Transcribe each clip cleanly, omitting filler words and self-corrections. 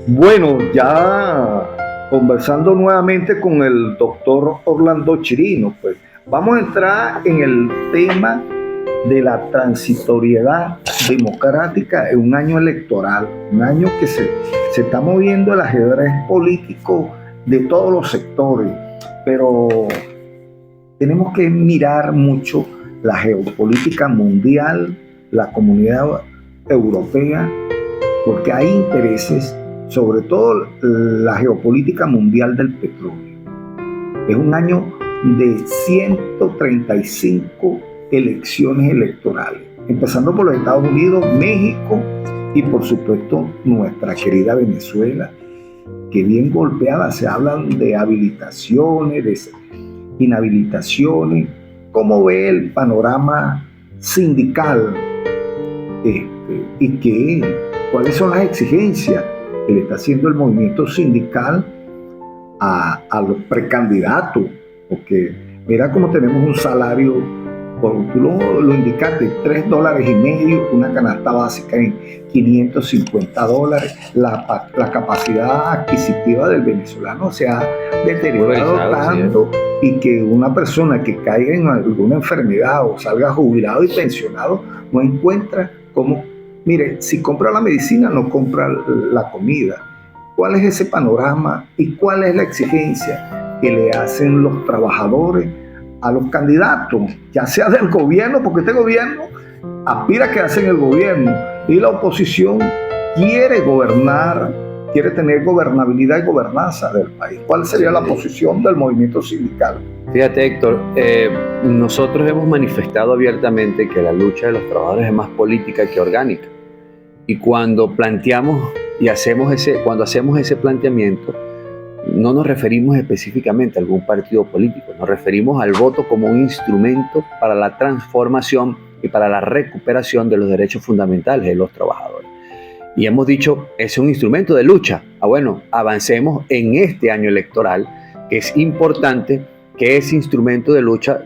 Bueno, ya conversando nuevamente con el doctor Orlando Chirino, pues vamos a entrar en el tema de la transitoriedad democrática en un año electoral, un año que se está moviendo el ajedrez político de todos los sectores, pero tenemos que mirar mucho la geopolítica mundial, la comunidad europea, porque hay intereses, sobre todo la geopolítica mundial del petróleo. Es un año de 135 elecciones electorales, empezando por los Estados Unidos, México y por supuesto nuestra querida Venezuela, que bien golpeada. Se hablan de habilitaciones, de inhabilitaciones. ¿Cómo ve el panorama sindical? ¿Cuáles son las exigencias que le está haciendo el movimiento sindical a los precandidatos? Porque mira cómo tenemos un salario, tú lo indicaste, $3.50, una canasta básica en $550. La capacidad adquisitiva del venezolano se ha deteriorado tanto, sí, y que una persona que caiga en alguna enfermedad o salga jubilado y pensionado no encuentra cómo. Mire, si compra la medicina, no compra la comida. ¿Cuál es ese panorama y cuál es la exigencia que le hacen los trabajadores a los candidatos, ya sea del gobierno, porque este gobierno aspira a quedarse en el gobierno y la oposición quiere gobernar, quiere tener gobernabilidad y gobernanza del país? ¿Cuál sería la posición del movimiento sindical? Fíjate, Héctor, nosotros hemos manifestado abiertamente que la lucha de los trabajadores es más política que orgánica. Y cuando planteamos y cuando hacemos ese planteamiento, no nos referimos específicamente a algún partido político, nos referimos al voto como un instrumento para la transformación y para la recuperación de los derechos fundamentales de los trabajadores. Y hemos dicho, es un instrumento de lucha. Bueno, avancemos en este año electoral, que es importante que ese instrumento de lucha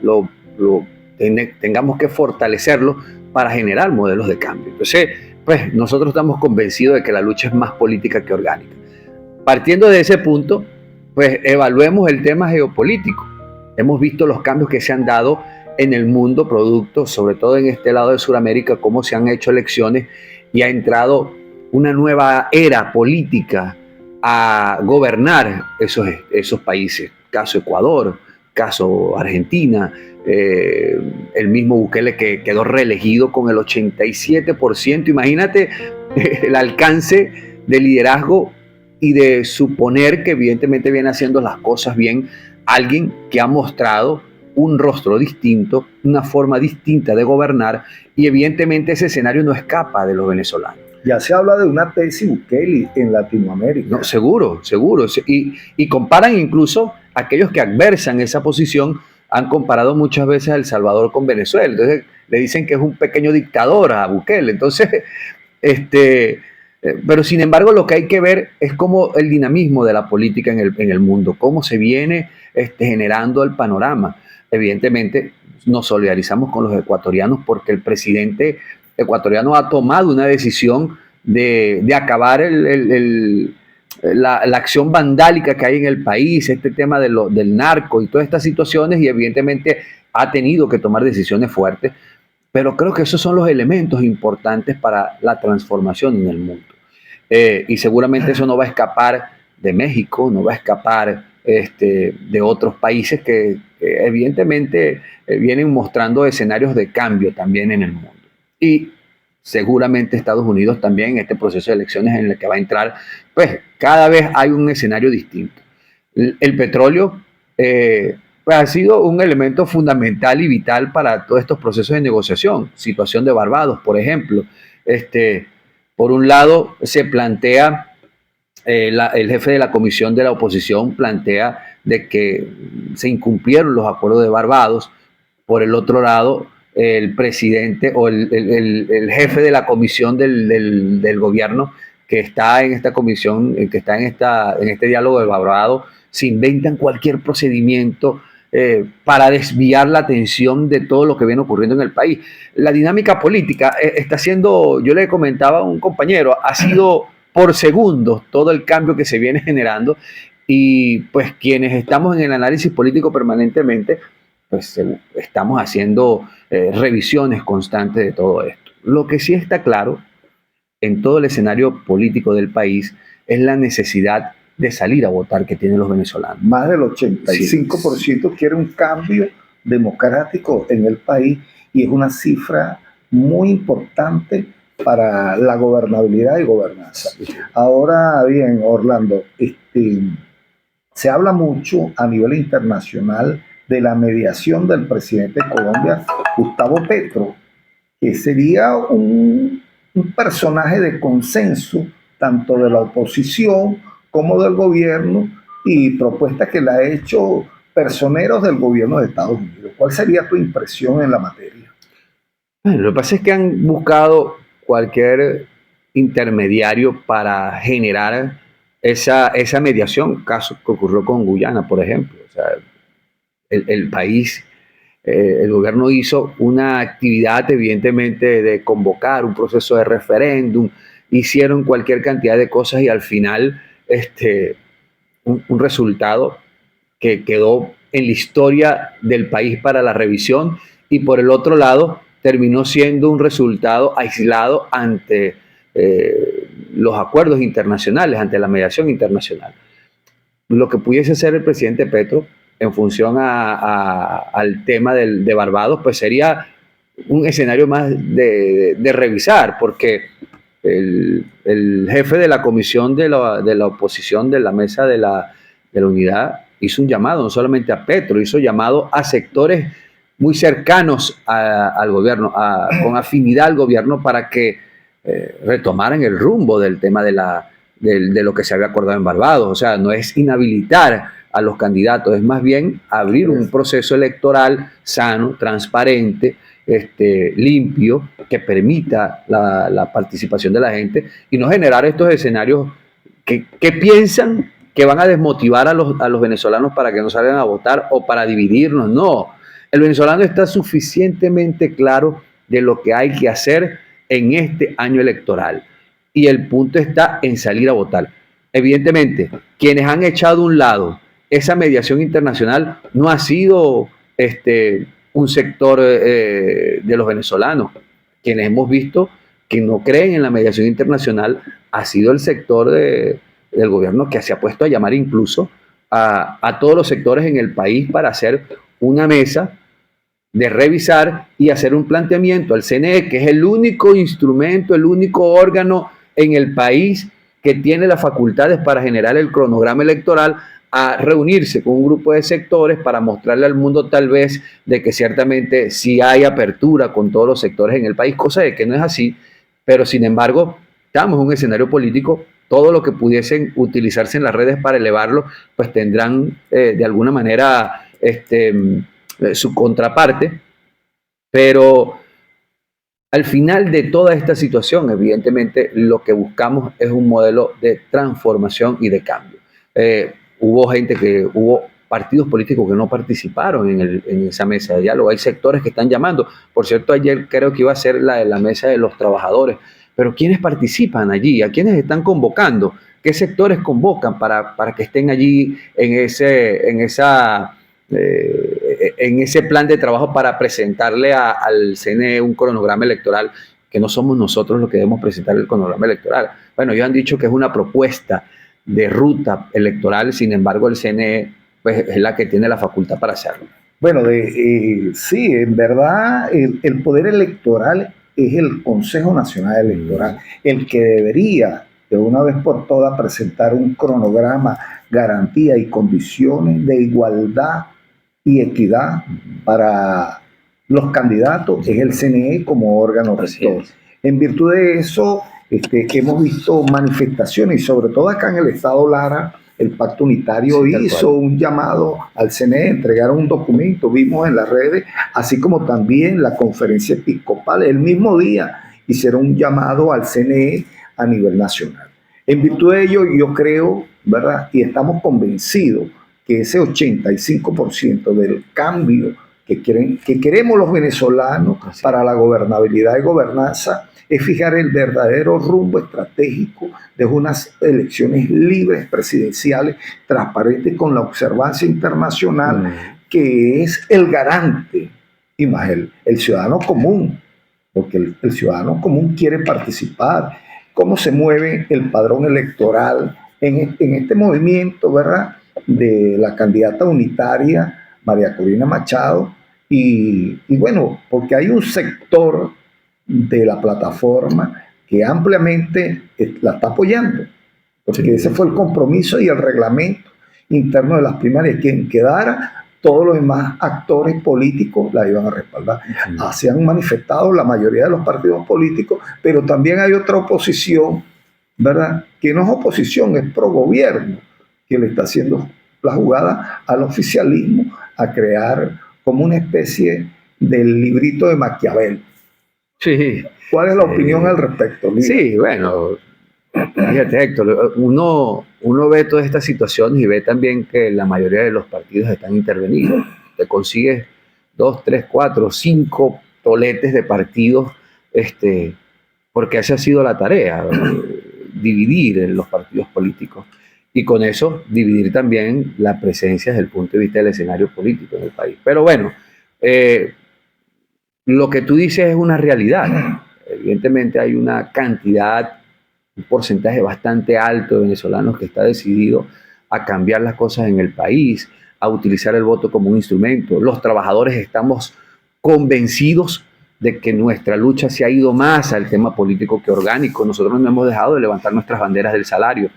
tengamos que fortalecerlo para generar modelos de cambio. Entonces, pues nosotros estamos convencidos de que la lucha es más política que orgánica. Partiendo de ese punto, pues evaluemos el tema geopolítico. Hemos visto los cambios que se han dado en el mundo, producto, sobre todo en este lado de Sudamérica, cómo se han hecho elecciones y ha entrado una nueva era política a gobernar esos países. Caso Ecuador, caso Argentina, el mismo Bukele, que quedó reelegido con el 87%. Imagínate el alcance de liderazgo y de suponer que evidentemente viene haciendo las cosas bien alguien que ha mostrado un rostro distinto, una forma distinta de gobernar, y evidentemente ese escenario no escapa de los venezolanos. Ya se habla de una tesis Bukele en Latinoamérica. No, seguro. Y comparan incluso aquellos que adversan esa posición, han comparado muchas veces a El Salvador con Venezuela. Entonces le dicen que es un pequeño dictador a Bukele. Entonces, pero sin embargo lo que hay que ver es cómo el dinamismo de la política en el mundo, cómo se viene generando el panorama. Evidentemente nos solidarizamos con los ecuatorianos porque el presidente ecuatoriano ha tomado una decisión de acabar la acción vandálica que hay en el país, este tema del narco y todas estas situaciones, y evidentemente ha tenido que tomar decisiones fuertes, pero creo que esos son los elementos importantes para la transformación en el mundo. Y seguramente eso no va a escapar de México, no va a escapar de otros países que evidentemente vienen mostrando escenarios de cambio también en el mundo. Y seguramente Estados Unidos también en este proceso de elecciones en el que va a entrar, pues cada vez hay un escenario distinto. El petróleo pues ha sido un elemento fundamental y vital para todos estos procesos de negociación. Situación de Barbados, por ejemplo. Por un lado, se plantea, el jefe de la comisión de la oposición plantea de que se incumplieron los acuerdos de Barbados. Por el otro lado, el presidente o el jefe de la comisión del gobierno que está en esta comisión, que está en este diálogo de Barbados, se inventan cualquier procedimiento para desviar la atención de todo lo que viene ocurriendo en el país. La dinámica política está siendo, yo le comentaba a un compañero, ha sido por segundos todo el cambio que se viene generando y pues quienes estamos en el análisis político permanentemente, pues estamos haciendo revisiones constantes de todo esto. Lo que sí está claro en todo el escenario político del país es la necesidad de salir a votar que tienen los venezolanos. Más del 85% quiere un cambio democrático en el país y es una cifra muy importante para la gobernabilidad y gobernanza. Ahora bien, Orlando, se habla mucho a nivel internacional de la mediación del presidente de Colombia, Gustavo Petro, que sería un personaje de consenso tanto de la oposición como del gobierno y propuestas que le ha hecho personeros del gobierno de Estados Unidos. ¿Cuál sería tu impresión en la materia? Bueno, lo que pasa es que han buscado cualquier intermediario para generar esa mediación, caso que ocurrió con Guyana, por ejemplo. O sea, el país, el gobierno hizo una actividad evidentemente de convocar un proceso de referéndum, hicieron cualquier cantidad de cosas y al final un resultado que quedó en la historia del país para la revisión y por el otro lado terminó siendo un resultado aislado ante los acuerdos internacionales, ante la mediación internacional. Lo que pudiese hacer el presidente Petro en función al tema de Barbados, pues sería un escenario más de revisar, porque el jefe de la comisión de la oposición de la mesa de la unidad hizo un llamado no solamente a Petro, hizo llamado a sectores muy cercanos al gobierno, con afinidad al gobierno para que retomaran el rumbo del tema de lo que se había acordado en Barbados. O sea, no es inhabilitar a los candidatos, es más bien abrir un proceso electoral sano, transparente, limpio, que permita la participación de la gente y no generar estos escenarios que piensan que van a desmotivar a los venezolanos para que no salgan a votar o para dividirnos. No, el venezolano está suficientemente claro de lo que hay que hacer en este año electoral y el punto está en salir a votar. Evidentemente, quienes han echado a un lado esa mediación internacional no ha sido un sector de los venezolanos. Quienes hemos visto que no creen en la mediación internacional ha sido el sector del gobierno que se ha puesto a llamar incluso a todos los sectores en el país para hacer una mesa de revisar y hacer un planteamiento al CNE, que es el único instrumento, el único órgano en el país que tiene las facultades para generar el cronograma electoral, a reunirse con un grupo de sectores para mostrarle al mundo tal vez de que ciertamente sí hay apertura con todos los sectores en el país, cosa de que no es así, pero sin embargo estamos en un escenario político, todo lo que pudiesen utilizarse en las redes para elevarlo, pues tendrán de alguna manera su contraparte, pero al final de toda esta situación, evidentemente, lo que buscamos es un modelo de transformación y de cambio. Hubo partidos políticos que no participaron en esa mesa de diálogo. Hay sectores que están llamando. Por cierto, ayer creo que iba a ser la de la mesa de los trabajadores. Pero ¿quiénes participan allí? ¿A quiénes están convocando? ¿Qué sectores convocan para que estén allí en ese plan de trabajo para presentarle al CNE un cronograma electoral? Que no somos nosotros los que debemos presentar el cronograma electoral. Bueno, ellos han dicho que es una propuesta de ruta electoral, sin embargo el CNE pues, es la que tiene la facultad para hacerlo. Bueno, sí, en verdad el poder electoral es el Consejo Nacional Electoral, el que debería de una vez por todas presentar un cronograma, garantía y condiciones de igualdad y equidad para los candidatos, es el CNE como órgano rector. En virtud de eso, hemos visto manifestaciones y sobre todo acá en el estado Lara, el Pacto Unitario hizo un llamado al CNE, entregaron un documento, vimos en las redes, así como también la conferencia episcopal, el mismo día hicieron un llamado al CNE a nivel nacional. En virtud de ello, yo creo, ¿verdad? Y estamos convencidos que ese 85% del cambio que queremos los venezolanos para la gobernabilidad y gobernanza es fijar el verdadero rumbo estratégico de unas elecciones libres, presidenciales, transparentes, con la observancia internacional, que es el garante, y más el ciudadano común, porque el ciudadano común quiere participar. ¿Cómo se mueve el padrón electoral en este movimiento, ¿verdad?, de la candidata unitaria María Corina Machado? Y bueno, porque hay un sector de la plataforma que ampliamente la está apoyando, porque sí, ese fue el compromiso y el reglamento interno de las primarias. Quien quedara, todos los demás actores políticos la iban a respaldar. Sí. Se han manifestado la mayoría de los partidos políticos, pero también hay otra oposición, ¿verdad?, que no es oposición, es pro gobierno, que le está haciendo la jugada al oficialismo a crear como una especie del librito de Maquiavel. Sí. ¿Cuál es la opinión al respecto, Lidia? Sí, bueno, fíjate, Héctor, uno ve todas estas situaciones y ve también que la mayoría de los partidos están intervenidos. Te consigues 2, 3, 4, 5 toletes de partidos, porque esa ha sido la tarea, dividir en los partidos políticos. Y con eso dividir también la presencia desde el punto de vista del escenario político en el país. Pero bueno, lo que tú dices es una realidad. Evidentemente hay una cantidad, un porcentaje bastante alto de venezolanos que está decidido a cambiar las cosas en el país, a utilizar el voto como un instrumento. Los trabajadores estamos convencidos de que nuestra lucha se ha ido más al tema político que orgánico. Nosotros no hemos dejado de levantar nuestras banderas del salario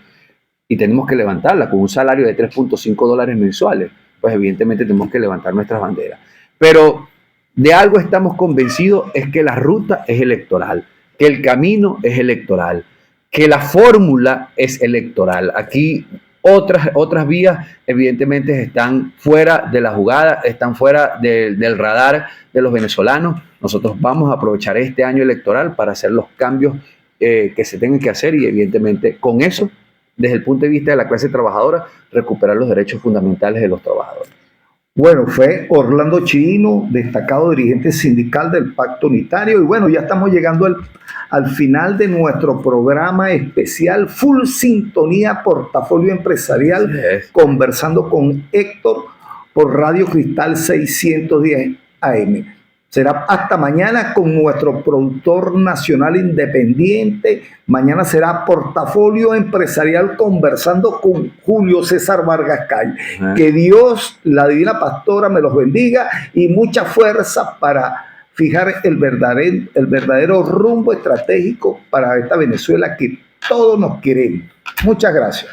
y tenemos que levantarla con un salario de $3.5 mensuales. Pues evidentemente tenemos que levantar nuestras banderas. Pero de algo estamos convencidos, es que la ruta es electoral, que el camino es electoral, que la fórmula es electoral. Aquí otras vías evidentemente están fuera de la jugada, están fuera del radar de los venezolanos. Nosotros vamos a aprovechar este año electoral para hacer los cambios que se tengan que hacer y evidentemente con eso, desde el punto de vista de la clase trabajadora, recuperar los derechos fundamentales de los trabajadores. Bueno, fue Orlando Chirino, destacado dirigente sindical del Pacto Unitario. Y bueno, ya estamos llegando al final de nuestro programa especial Full Sintonía Portafolio Empresarial, conversando con Héctor por Radio Cristal 610 AM. Será hasta mañana con nuestro productor nacional independiente. Mañana será Portafolio Empresarial conversando con Julio César Vargas Calle. Que Dios, la Divina Pastora, me los bendiga y mucha fuerza para fijar el verdadero rumbo estratégico para esta Venezuela que todos nos queremos. Muchas gracias.